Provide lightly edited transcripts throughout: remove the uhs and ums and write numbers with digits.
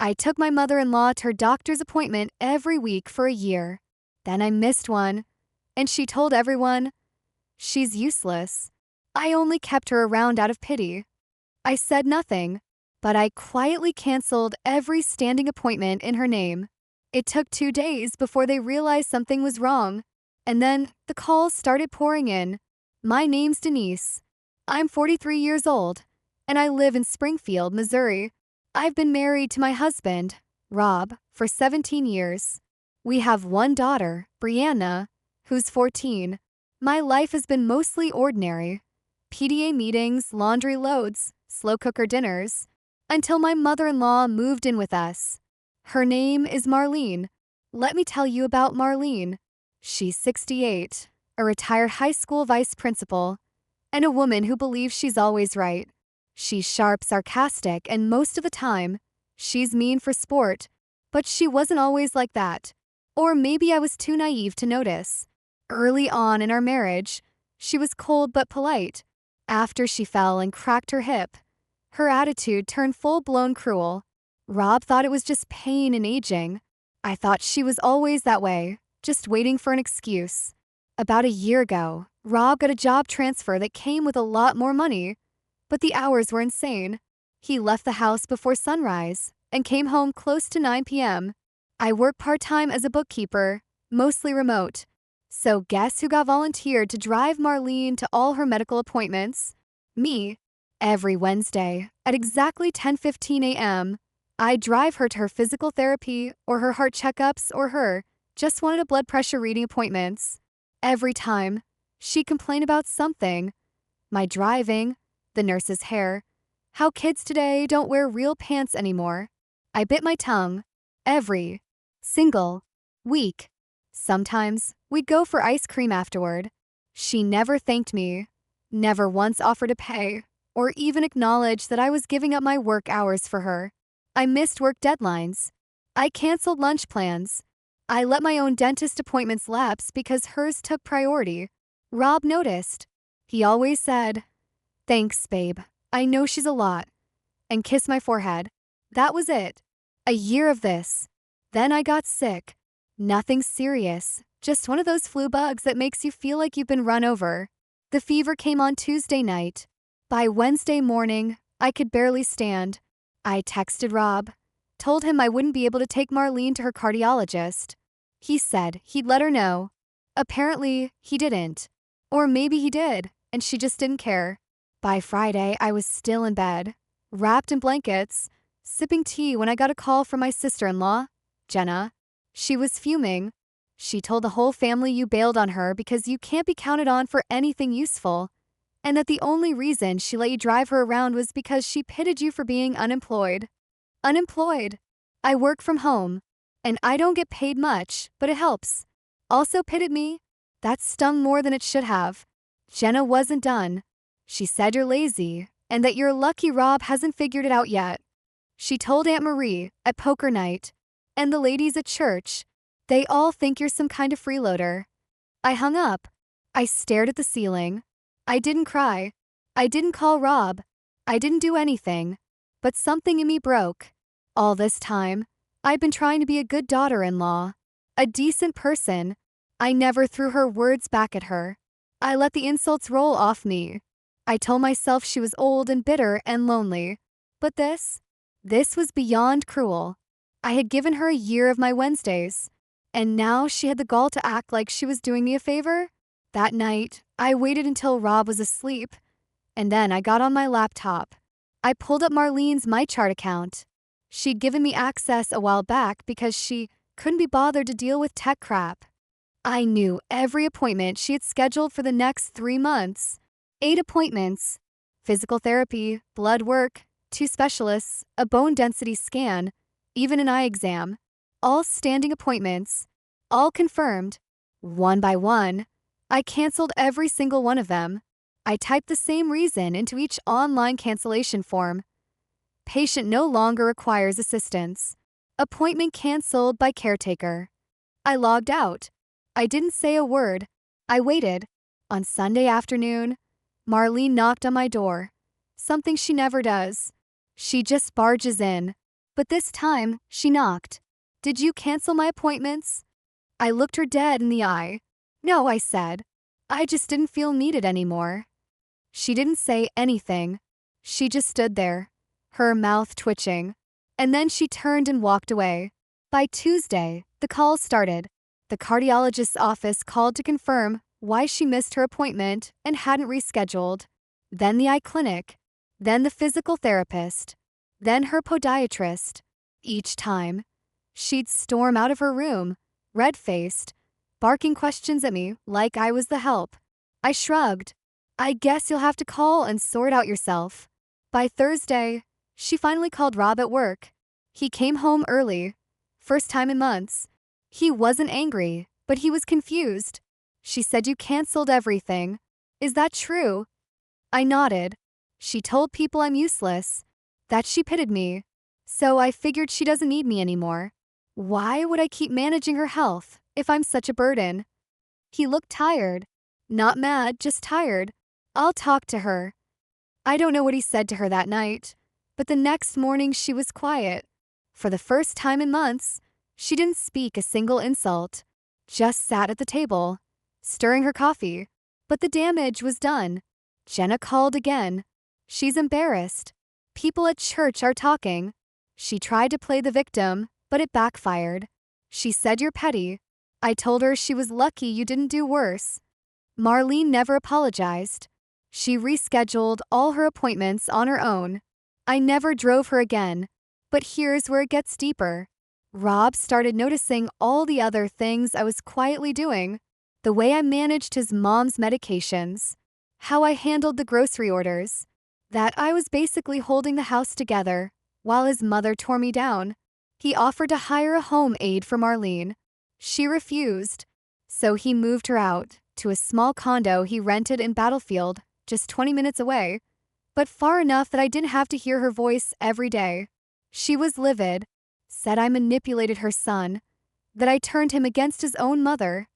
I took my mother-in-law to her doctor's appointment every week for a year. Then I missed one, and she told everyone, she's useless. I only kept her around out of pity. I said nothing, but I quietly canceled every standing appointment in her name. It took 2 days before they realized something was wrong, and then the calls started pouring in. My name's Denise. I'm 43 years old, and I live in Springfield, Missouri. I've been married to my husband, Rob, for 17 years. We have one daughter, Brianna, who's 14. My life has been mostly ordinary. PDA meetings, laundry loads, slow cooker dinners, until my mother-in-law moved in with us. Her name is Marlene. Let me tell you about Marlene. She's 68, a retired high school vice principal, and a woman who believes she's always right. She's sharp, sarcastic, and most of the time, she's mean for sport, but she wasn't always like that. Or maybe I was too naive to notice. Early on in our marriage, she was cold but polite. After she fell and cracked her hip, her attitude turned full-blown cruel. Rob thought it was just pain and aging. I thought she was always that way, just waiting for an excuse. About a year ago, Rob got a job transfer that came with a lot more money, but the hours were insane. He left the house before sunrise and came home close to 9 p.m. I work part-time as a bookkeeper, mostly remote. So guess who got volunteered to drive Marlene to all her medical appointments? Me. Every Wednesday, at exactly 10:15 a.m., I drive her to her physical therapy or her heart checkups or her just wanted a blood pressure reading appointments. Every time, she complained about something. My driving, the nurse's hair, how kids today don't wear real pants anymore. I bit my tongue. Every single week. Sometimes we'd go for ice cream afterward. She never thanked me, never once offered to pay, or even acknowledged that I was giving up my work hours for her. I missed work deadlines. I canceled lunch plans. I let my own dentist appointments lapse because hers took priority. Rob noticed. He always said, "Thanks, babe. I know she's a lot," and kissed my forehead. That was it. A year of this. Then I got sick. Nothing serious, just one of those flu bugs that makes you feel like you've been run over. The fever came on Tuesday night. By Wednesday morning, I could barely stand. I texted Rob, told him I wouldn't be able to take Marlene to her cardiologist. He said he'd let her know. Apparently, he didn't. Or maybe he did, and she just didn't care. By Friday, I was still in bed, wrapped in blankets, sipping tea when I got a call from my sister-in-law, Jenna. She was fuming. She told the whole family you bailed on her because you can't be counted on for anything useful, and that the only reason she let you drive her around was because she pitied you for being unemployed. Unemployed. I work from home, and I don't get paid much, but it helps. Also pitied me. That stung more than it should have. Jenna wasn't done. She said you're lazy, and that you're lucky Rob hasn't figured it out yet. She told Aunt Marie at poker night, and the ladies at church, they all think you're some kind of freeloader. I hung up. I stared at the ceiling. I didn't cry. I didn't call Rob. I didn't do anything. But something in me broke. All this time, I'd been trying to be a good daughter-in-law, a decent person. I never threw her words back at her. I let the insults roll off me. I told myself she was old and bitter and lonely. But this was beyond cruel. I had given her a year of my Wednesdays, and now she had the gall to act like she was doing me a favor? That night, I waited until Rob was asleep, and then I got on my laptop. I pulled up Marlene's MyChart account. She'd given me access a while back because she couldn't be bothered to deal with tech crap. I knew every appointment she had scheduled for the next 3 months. 8 appointments. Physical therapy, blood work, 2 specialists, a bone density scan, even an eye exam. All standing appointments. All confirmed. One by one. I canceled every single one of them. I typed the same reason into each online cancellation form. Patient no longer requires assistance. Appointment canceled by caretaker. I logged out. I didn't say a word. I waited. On Sunday afternoon, Marlene knocked on my door. Something she never does. She just barges in. But this time, she knocked. "Did you cancel my appointments?" I looked her dead in the eye. "No," I said. "I just didn't feel needed anymore." She didn't say anything. She just stood there, her mouth twitching. And then she turned and walked away. By Tuesday, the calls started. The cardiologist's office called to confirm why she missed her appointment and hadn't rescheduled. Then the eye clinic. Then the physical therapist. Then her podiatrist. Each time, she'd storm out of her room, red-faced, barking questions at me like I was the help. I shrugged. "I guess you'll have to call and sort out yourself." By Thursday, she finally called Rob at work. He came home early. First time in months. He wasn't angry, but he was confused. She said, "You canceled everything. Is that true?" I nodded. She told people I'm useless, that she pitied me. So I figured she doesn't need me anymore. Why would I keep managing her health if I'm such a burden? He looked tired. Not mad, just tired. "I'll talk to her." I don't know what he said to her that night, but the next morning she was quiet. For the first time in months, she didn't speak a single insult, just sat at the table, stirring her coffee. But the damage was done. Jenna called again. She's embarrassed. People at church are talking. She tried to play the victim, but it backfired. She said, "You're petty." I told her she was lucky you didn't do worse. Marlene never apologized. She rescheduled all her appointments on her own. I never drove her again. But here's where it gets deeper. Rob started noticing all the other things I was quietly doing. The way I managed his mom's medications. How I handled the grocery orders. That I was basically holding the house together while his mother tore me down. He offered to hire a home aide for Marlene. She refused. So he moved her out to a small condo he rented in Battlefield, just 20 minutes away, but far enough that I didn't have to hear her voice every day. She was livid, said I manipulated her son, that I turned him against his own mother.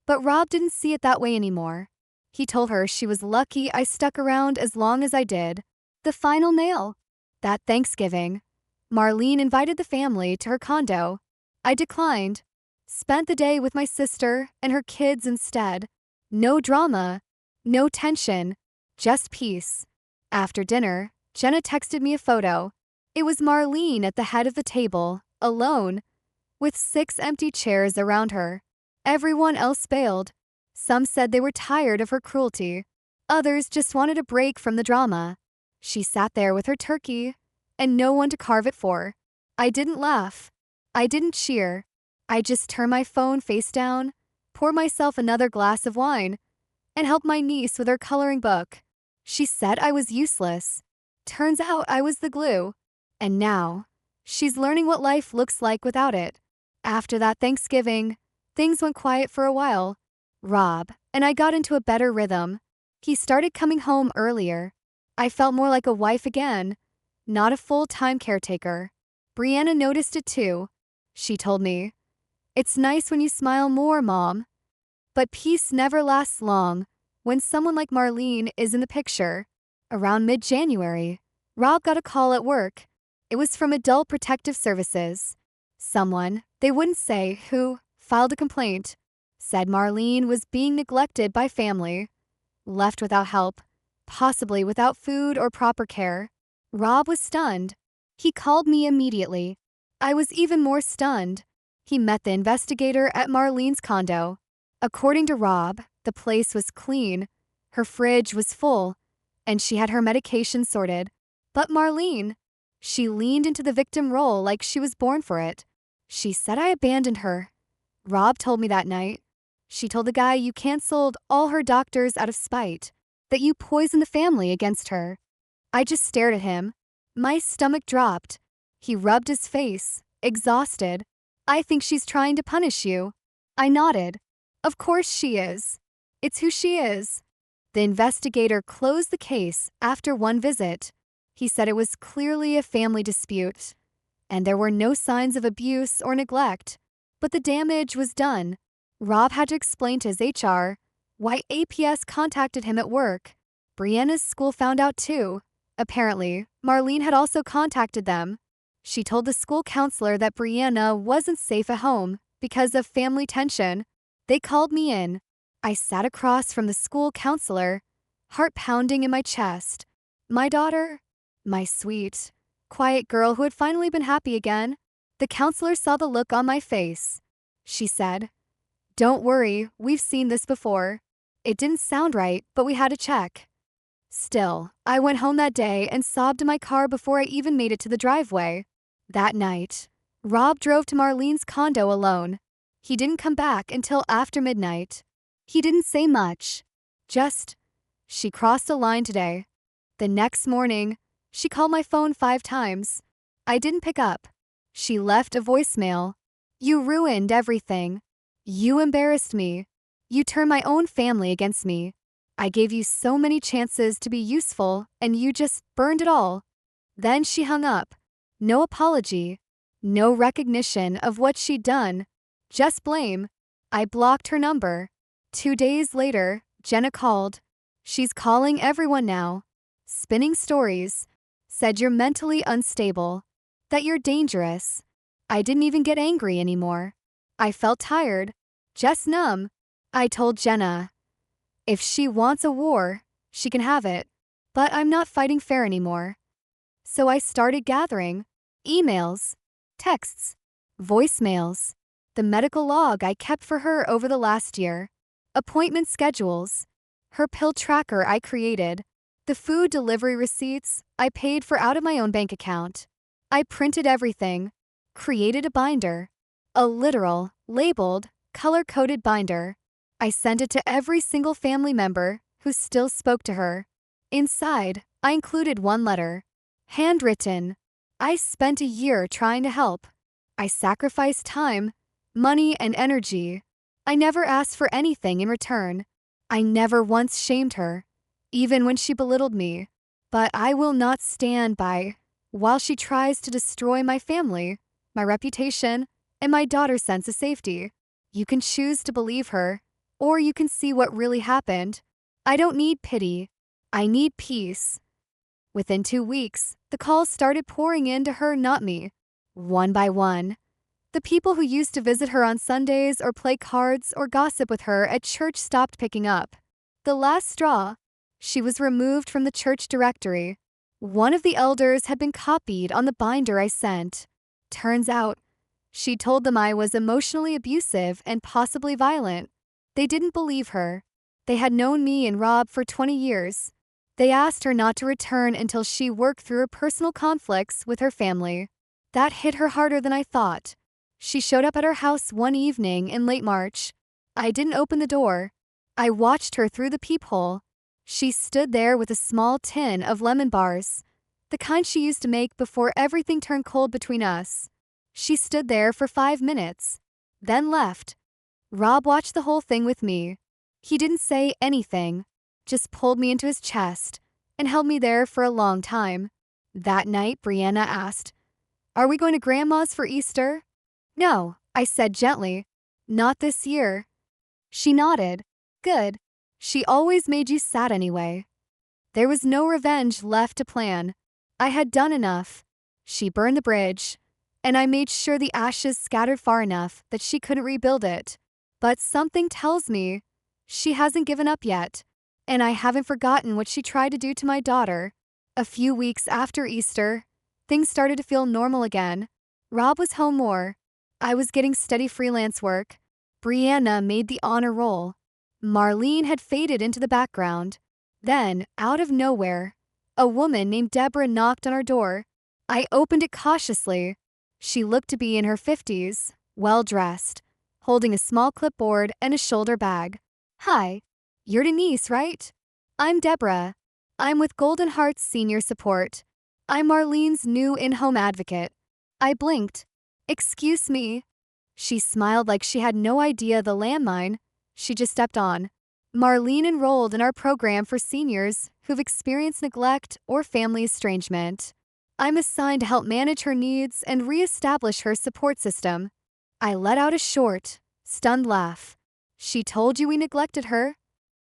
But Rob didn't see it that way anymore. He told her she was lucky I stuck around as long as I did. The final nail. That Thanksgiving, Marlene invited the family to her condo. I declined. Spent the day with my sister and her kids instead. No drama, no tension, just peace. After dinner, Jenna texted me a photo. It was Marlene at the head of the table, alone, with 6 empty chairs around her. Everyone else bailed. Some said they were tired of her cruelty. Others just wanted a break from the drama. She sat there with her turkey, and no one to carve it for. I didn't laugh. I didn't cheer. I just turned my phone face down, poured myself another glass of wine, and helped my niece with her coloring book. She said I was useless. Turns out I was the glue. And now, she's learning what life looks like without it. After that Thanksgiving, things went quiet for a while. Rob and I got into a better rhythm. He started coming home earlier. I felt more like a wife again, not a full-time caretaker. Brianna noticed it too. She told me, "It's nice when you smile more, Mom." But peace never lasts long when someone like Marlene is in the picture. Around mid-January, Rob got a call at work. It was from Adult Protective Services. Someone, they wouldn't say who, filed a complaint. Said Marlene was being neglected by family. Left without help, possibly without food or proper care. Rob was stunned. He called me immediately. I was even more stunned. He met the investigator at Marlene's condo. According to Rob, the place was clean, her fridge was full, and she had her medication sorted. But Marlene, she leaned into the victim role like she was born for it. She said I abandoned her. Rob told me that night. She told the guy you canceled all her doctors out of spite, that you poisoned the family against her. I just stared at him. My stomach dropped. He rubbed his face, exhausted. "I think she's trying to punish you." I nodded. "Of course she is. It's who she is." The investigator closed the case after one visit. He said it was clearly a family dispute, and there were no signs of abuse or neglect. But the damage was done. Rob had to explain to his HR why APS contacted him at work. Brianna's school found out too. Apparently, Marlene had also contacted them. She told the school counselor that Brianna wasn't safe at home because of family tension. They called me in. I sat across from the school counselor, heart pounding in my chest. My daughter, my sweet, quiet girl who had finally been happy again. The counselor saw the look on my face. She said, "Don't worry, we've seen this before." It didn't sound right, but we had to check. Still, I went home that day and sobbed in my car before I even made it to the driveway. That night, Rob drove to Marlene's condo alone. He didn't come back until after midnight. He didn't say much. Just, "She crossed a line today." The next morning, she called my phone 5 times. I didn't pick up. She left a voicemail. "You ruined everything. You embarrassed me. You turned my own family against me. I gave you so many chances to be useful, and you just burned it all." Then she hung up. No apology. No recognition of what she'd done. Just blame. I blocked her number. 2 days later, Jenna called. She's calling everyone now. Spinning stories. Said you're mentally unstable. That you're dangerous. I didn't even get angry anymore. I felt tired. Just numb. I told Jenna, if she wants a war, she can have it. But I'm not fighting fair anymore. So I started gathering emails, texts, voicemails, the medical log I kept for her over the last year, appointment schedules, her pill tracker I created, the food delivery receipts I paid for out of my own bank account. I printed everything, created a binder, a literal, labeled, color-coded binder. I sent it to every single family member who still spoke to her. Inside, I included one letter, handwritten. I spent a year trying to help. I sacrificed time, money, and energy. I never asked for anything in return. I never once shamed her, even when she belittled me. But I will not stand by while she tries to destroy my family, my reputation, and my daughter's sense of safety. You can choose to believe her, or you can see what really happened. I don't need pity. I need peace. Within 2 weeks, the calls started pouring in to her, not me. One by one. The people who used to visit her on Sundays or play cards or gossip with her at church stopped picking up. The last straw. She was removed from the church directory. One of the elders had been copied on the binder I sent. Turns out, she told them I was emotionally abusive and possibly violent. They didn't believe her. They had known me and Rob for 20 years. They asked her not to return until she worked through her personal conflicts with her family. That hit her harder than I thought. She showed up at our house one evening in late March. I didn't open the door. I watched her through the peephole. She stood there with a small tin of lemon bars, the kind she used to make before everything turned cold between us. She stood there for 5 minutes, then left. Rob watched the whole thing with me. He didn't say anything, just pulled me into his chest and held me there for a long time. That night, Brianna asked, "Are we going to Grandma's for Easter?" "No," I said gently. "Not this year." She nodded. "Good. She always made you sad anyway." There was no revenge left to plan. I had done enough. She burned the bridge, and I made sure the ashes scattered far enough that she couldn't rebuild it. But something tells me she hasn't given up yet, and I haven't forgotten what she tried to do to my daughter. A few weeks after Easter, things started to feel normal again. Rob was home more. I was getting steady freelance work. Brianna made the honor roll. Marlene had faded into the background. Then, out of nowhere, a woman named Deborah knocked on our door. I opened it cautiously. She looked to be in her 50s, well-dressed, holding a small clipboard and a shoulder bag. "Hi, you're Denise, right?" "I'm Deborah. I'm with Golden Hearts Senior Support. I'm Marlene's new in-home advocate." I blinked. "Excuse me." She smiled like she had no idea the landmine she just stepped on. Marlene enrolled in our program for seniors who've experienced neglect or family estrangement. I'm assigned to help manage her needs and reestablish her support system. I let out a short, stunned laugh. "She told you we neglected her?"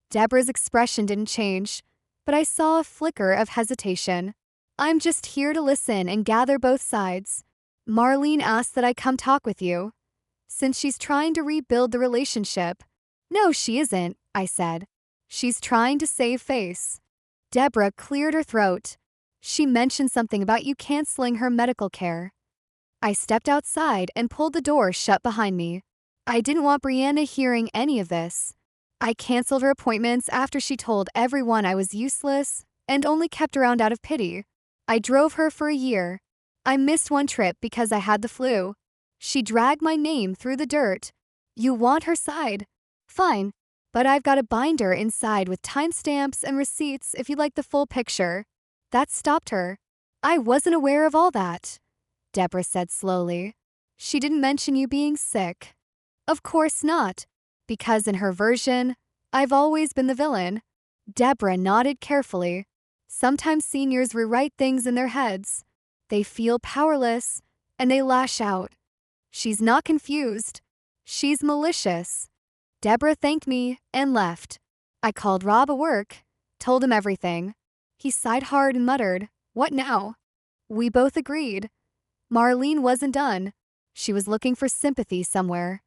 Deborah's expression didn't change, but I saw a flicker of hesitation. I'm just here to listen and gather both sides. Marlene asked that I come talk with you, since she's trying to rebuild the relationship. No, she isn't, I said. She's trying to save face. Deborah cleared her throat. She mentioned something about you canceling her medical care. I stepped outside and pulled the door shut behind me. I didn't want Brianna hearing any of this. I canceled her appointments after she told everyone I was useless and only kept around out of pity. I drove her for a year. I missed one trip because I had the flu. She dragged my name through the dirt. You want her side? Fine, but I've got a binder inside with timestamps and receipts if you'd like the full picture. That stopped her. I wasn't aware of all that, Deborah said slowly. She didn't mention you being sick. Of course not, because in her version, I've always been the villain. Deborah nodded carefully. Sometimes seniors rewrite things in their heads. They feel powerless, and they lash out. She's not confused. She's malicious. Deborah thanked me and left. I called Rob at work, told him everything. He sighed hard and muttered, "What now?" We both agreed. Marlene wasn't done. She was looking for sympathy somewhere.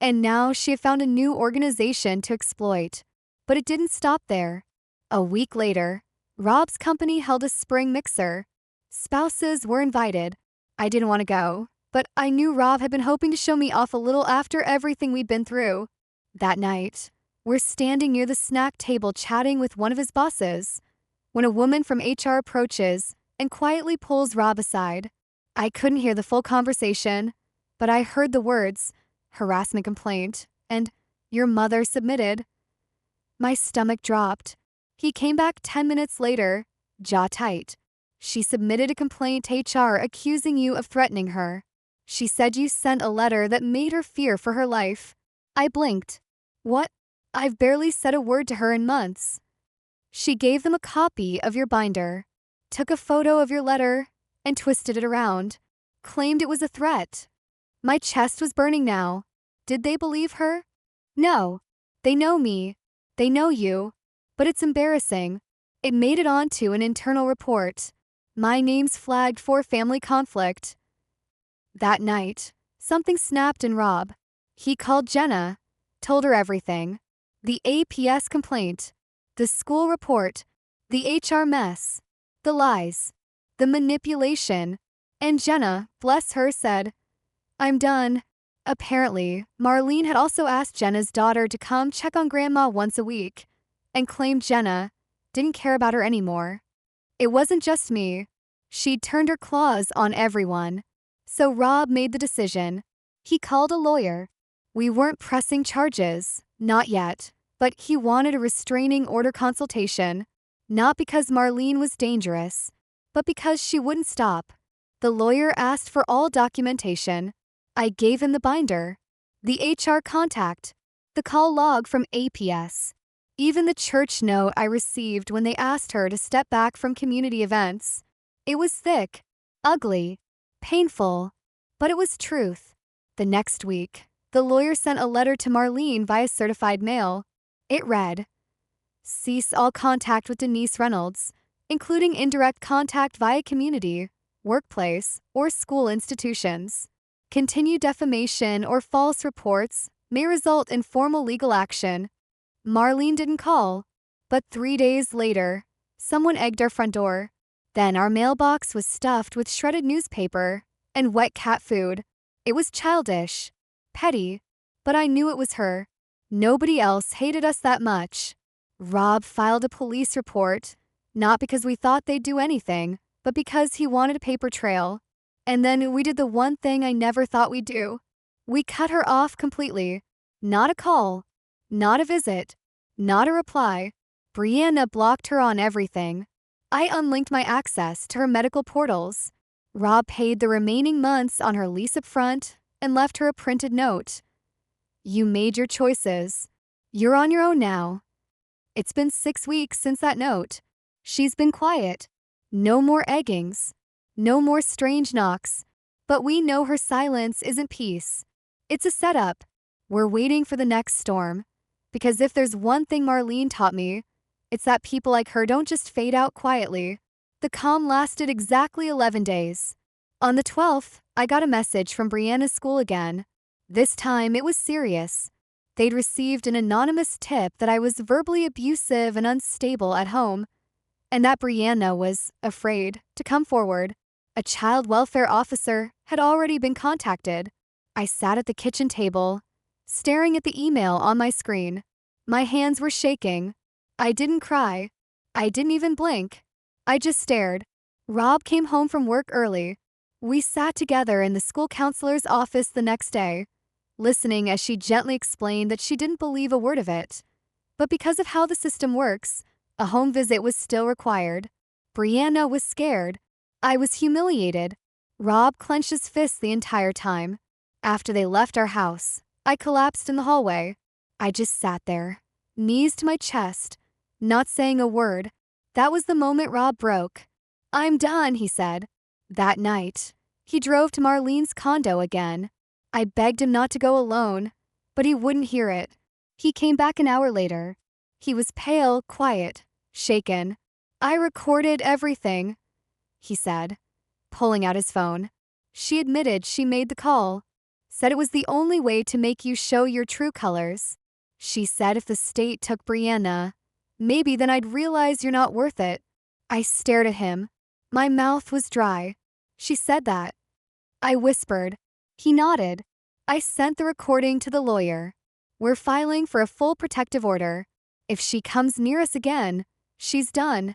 And now she had found a new organization to exploit. But it didn't stop there. A week later, Rob's company held a spring mixer. Spouses were invited. I didn't want to go, but I knew Rob had been hoping to show me off a little after everything we'd been through. That night, we're standing near the snack table chatting with one of his bosses, when a woman from HR approaches and quietly pulls Rob aside. I couldn't hear the full conversation, but I heard the words, harassment complaint, and your mother submitted. My stomach dropped. He came back 10 minutes later, jaw tight. She submitted a complaint to HR accusing you of threatening her. She said you sent a letter that made her fear for her life. I blinked. What? I've barely said a word to her in months. She gave them a copy of your binder, took a photo of your letter, and twisted it around. Claimed it was a threat. My chest was burning now. Did they believe her? No. They know me. They know you. But it's embarrassing. It made it onto an internal report. My name's flagged for family conflict. That night, something snapped in Rob. He called Jenna, told her everything. The APS complaint, the school report, the HR mess, the lies, the manipulation. And Jenna, bless her, said, "I'm done." Apparently, Marlene had also asked Jenna's daughter to come check on Grandma once a week, and claimed Jenna didn't care about her anymore. It wasn't just me. She'd turned her claws on everyone. So Rob made the decision. He called a lawyer. We weren't pressing charges, not yet, but he wanted a restraining order consultation, not because Marlene was dangerous, but because she wouldn't stop. The lawyer asked for all documentation. I gave him the binder, the HR contact, the call log from APS, even the church note I received when they asked her to step back from community events. It was thick, ugly, painful, but it was truth. The next week, the lawyer sent a letter to Marlene via certified mail. It read, "Cease all contact with Denise Reynolds, including indirect contact via community, workplace, or school institutions. Continued defamation or false reports may result in formal legal action." Marlene didn't call, but 3 days later, someone egged our front door. Then our mailbox was stuffed with shredded newspaper and wet cat food. It was childish, petty, but I knew it was her. Nobody else hated us that much. Rob filed a police report, not because we thought they'd do anything, but because he wanted a paper trail. And then we did the one thing I never thought we'd do. We cut her off completely. Not a call, not a visit, not a reply. Brianna blocked her on everything. I unlinked my access to her medical portals. Rob paid the remaining months on her lease up front and left her a printed note. "You made your choices. You're on your own now." It's been 6 weeks since that note. She's been quiet. No more eggings. No more strange knocks. But we know her silence isn't peace. It's a setup. We're waiting for the next storm. Because if there's one thing Marlene taught me, it's that people like her don't just fade out quietly. The calm lasted exactly 11 days. On the 12th, I got a message from Brianna's school again. This time, it was serious. They'd received an anonymous tip that I was verbally abusive and unstable at home, and that Brianna was afraid to come forward. A child welfare officer had already been contacted. I sat at the kitchen table, staring at the email on my screen. My hands were shaking. I didn't cry. I didn't even blink. I just stared. Rob came home from work early. We sat together in the school counselor's office the next day, listening as she gently explained that she didn't believe a word of it. But because of how the system works, a home visit was still required. Brianna was scared. I was humiliated. Rob clenched his fists the entire time. After they left our house, I collapsed in the hallway. I just sat there, knees to my chest, not saying a word. That was the moment Rob broke. "I'm done," he said. That night, he drove to Marlene's condo again. I begged him not to go alone, but he wouldn't hear it. He came back an hour later. He was pale, quiet, shaken. "I recorded everything," he said, pulling out his phone. "She admitted she made the call. Said it was the only way to make you show your true colors. She said if the state took Brianna, maybe then I'd realize you're not worth it." I stared at him. My mouth was dry. "She said that?" I whispered. He nodded. I sent the recording to the lawyer. "We're filing for a full protective order. If she comes near us again, she's done."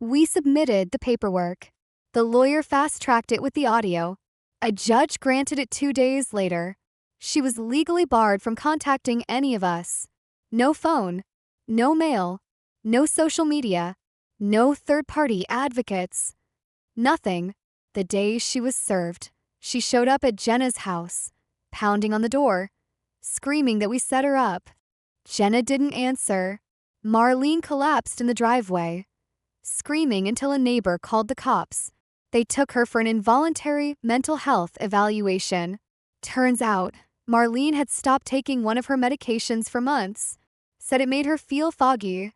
We submitted the paperwork. The lawyer fast-tracked it with the audio. A judge granted it 2 days later. She was legally barred from contacting any of us. No phone, no mail, no social media, no third-party advocates. Nothing. The day she was served, she showed up at Jenna's house, pounding on the door, screaming that we set her up. Jenna didn't answer. Marlene collapsed in the driveway, screaming until a neighbor called the cops. They took her for an involuntary mental health evaluation. Turns out, Marlene had stopped taking one of her medications for months, said it made her feel foggy.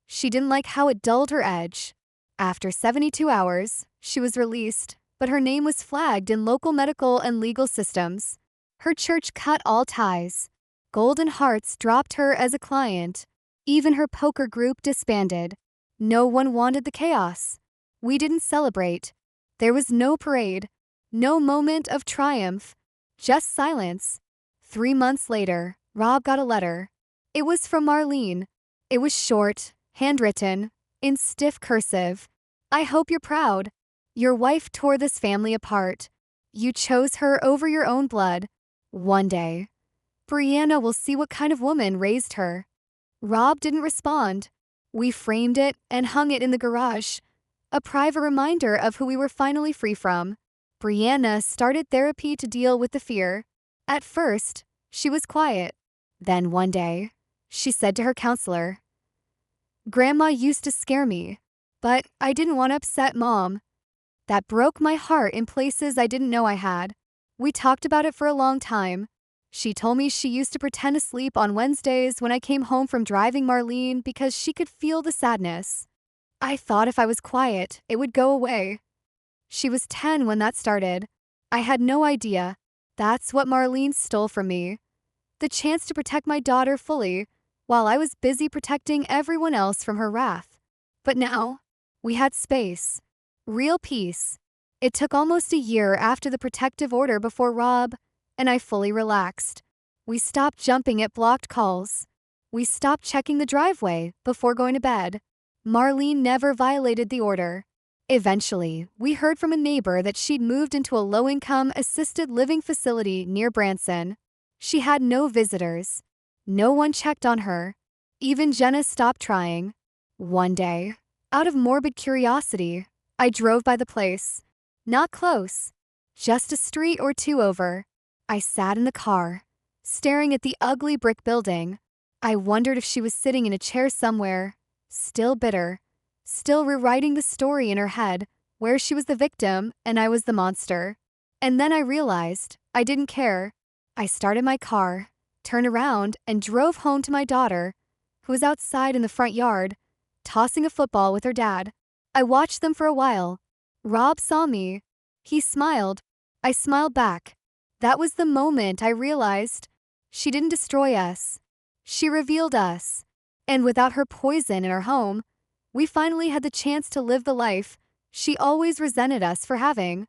She didn't like how it dulled her edge. After 72 hours, she was released, but her name was flagged in local medical and legal systems. Her church cut all ties. Golden Hearts dropped her as a client. Even her poker group disbanded. No one wanted the chaos. We didn't celebrate. There was no parade, no moment of triumph, just silence. 3 months later, Rob got a letter. It was from Marlene. It was short, handwritten, in stiff cursive. "I hope you're proud. Your wife tore this family apart. You chose her over your own blood. One day, Brianna will see what kind of woman raised her." Rob didn't respond. We framed it and hung it in the garage, a private reminder of who we were finally free from. Brianna started therapy to deal with the fear. At first, she was quiet. Then one day, she said to her counselor, "Grandma used to scare me, but I didn't want to upset Mom." That broke my heart in places I didn't know I had. We talked about it for a long time. She told me she used to pretend to sleep on Wednesdays when I came home from driving Marlene because she could feel the sadness. I thought if I was quiet, it would go away. She was 10 when that started. I had no idea. That's what Marlene stole from me. The chance to protect my daughter fully, while I was busy protecting everyone else from her wrath. But now, we had space. Real peace. It took almost a year after the protective order before Rob and I fully relaxed. We stopped jumping at blocked calls. We stopped checking the driveway before going to bed. Marlene never violated the order. Eventually, we heard from a neighbor that she'd moved into a low-income assisted living facility near Branson. She had no visitors. No one checked on her. Even Jenna stopped trying. One day, out of morbid curiosity, I drove by the place. Not close, just a street or two over. I sat in the car, staring at the ugly brick building. I wondered if she was sitting in a chair somewhere, still bitter, still rewriting the story in her head, where she was the victim and I was the monster. And then I realized I didn't care. I started my car, turned around, and drove home to my daughter, who was outside in the front yard, tossing a football with her dad. I watched them for a while. Rob saw me. He smiled. I smiled back. That was the moment I realized she didn't destroy us. She revealed us. And without her poison in our home, we finally had the chance to live the life she always resented us for having.